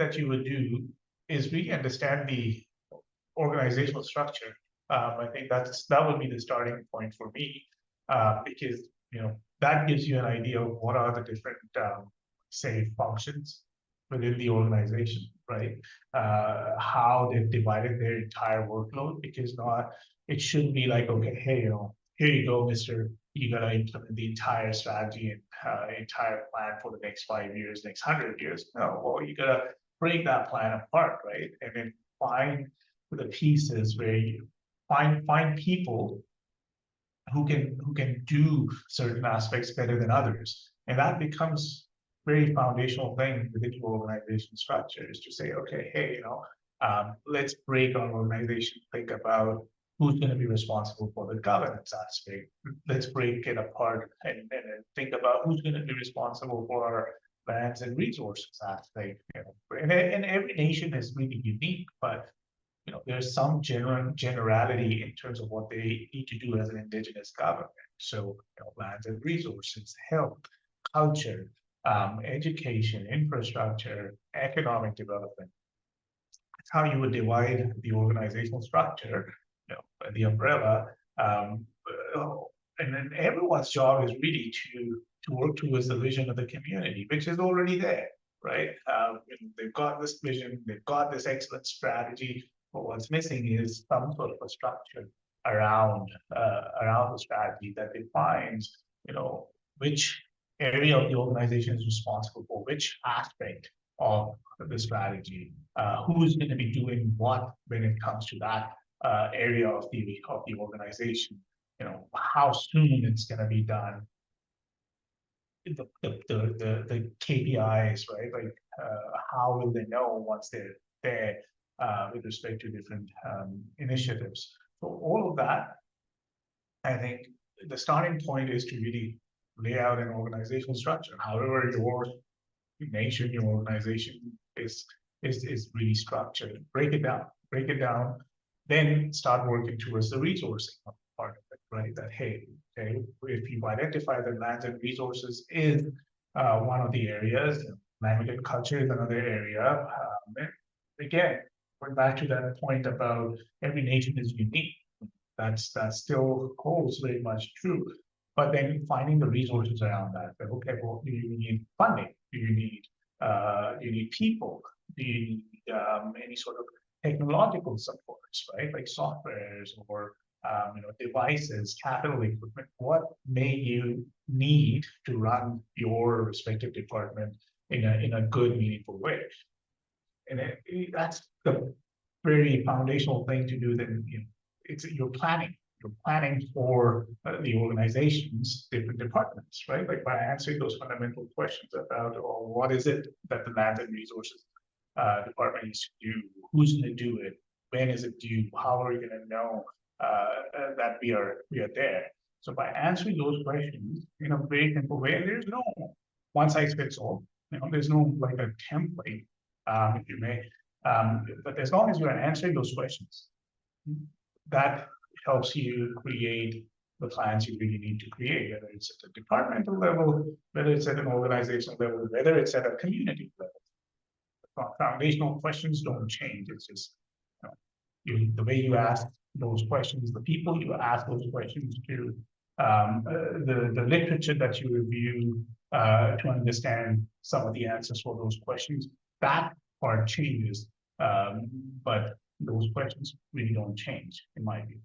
that you would do is really understand the organizational structure. I think that would be the starting point for me, because that gives you an idea of what are the different say functions within the organization, right? How they've divided their entire workload, because not it shouldn't be like, okay, hey, here you go, Mister. You gotta implement the entire strategy and entire plan for the next 5 years, next 100 years. No, well, you gotta break that plan apart, right? And then find the pieces where you find people who can do certain aspects better than others, and that becomes very foundational thing within your organization structure is to say, okay, hey, let's break our organization, think about who's going to be responsible for the governance aspect. Let's break it apart and think about who's going to be responsible for our lands and resources aspect. And every nation is really unique, but there's some generality in terms of what they need to do as an indigenous government. So, lands and resources, health, culture, education, infrastructure, economic development. That's how you would divide the organizational structure, the umbrella. And then everyone's job is really to work towards the vision of the community, which is already there, right? They've got this vision, they've got this excellent strategy, but what's missing is some sort of a structure around the strategy that defines, which area of the organization is responsible for which aspect of the strategy, who's going to be doing what when it comes to that area of the organization, how soon it's going to be done, the KPIs, right? Like how will they know once they're there with respect to different initiatives? So all of that, I think the starting point is to really lay out an organizational structure. However, your nation, your organization is really structured. Break it down, then start working towards the resourcing part of it, right? That hey, okay, if you've identified that lands and resources is one of the areas, language and culture is another area. Again, going back to that point about every nation is unique. That still holds very much true. But then finding the resources around that. Okay, well, do you need funding? Do you need people? Do you need any sort of technological supports, right? Like softwares or devices, capital equipment. What may you need to run your respective department in a good, meaningful way? And that's the very foundational thing to do. Then it's you're planning. You're planning for the organization's different departments, right? Like by answering those fundamental questions about, what is it that the land and resources department needs to do? Who's going to do it? When is it due? How are we going to know that we are there? So by answering those questions in a very simple way, and there's no one size fits all. There's no like a template, if you may. But as long as you're answering those questions, that helps you create the plans you really need to create, whether it's at a departmental level, whether it's at an organizational level, whether it's at a community level. The foundational questions don't change. It's just the way you ask those questions, the people you ask those questions to, the literature that you review to understand some of the answers for those questions, that part changes. But those questions really don't change, in my view.